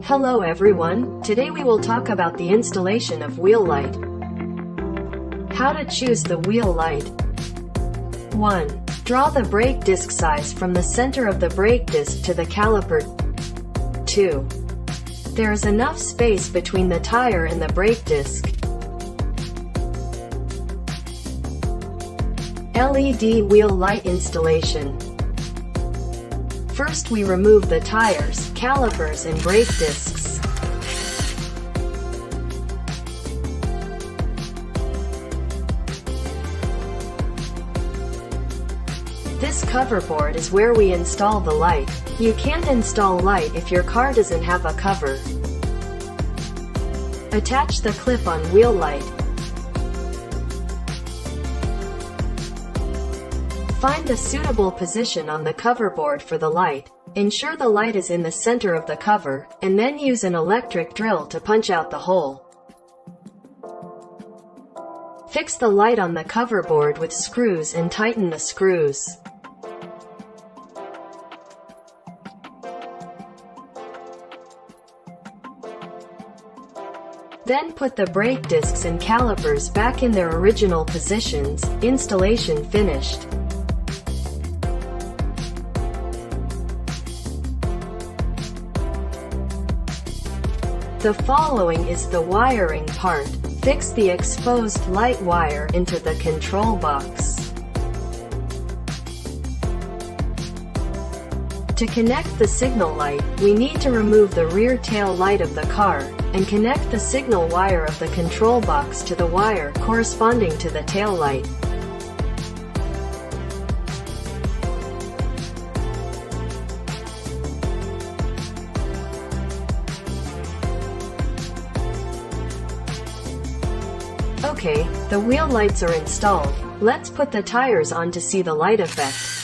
Hello everyone, today we will talk about the installation of wheel light. How to choose the wheel light. 1. Draw the brake disc size from the center of the brake disc to the caliper. 2. There is enough space between the tire and the brake disc. LED wheel light installation. First we remove the tires, calipers and brake discs. This cover board is where we install the light. You can't install light if your car doesn't have a cover. Attach the clip on wheel light. Find the suitable position on the cover board for the light. Ensure the light is in the center of the cover, and then use an electric drill to punch out the hole. Fix the light on the cover board with screws and tighten the screws. Then put the brake discs and calipers back in their original positions. Installation finished. The following is the wiring part. Fix the exposed light wire into the control box. To connect the signal light, we need to remove the rear tail light of the car, and connect the signal wire of the control box to the wire corresponding to the tail light. Okay, the wheel lights are installed. Let's put the tires on to see the light effect.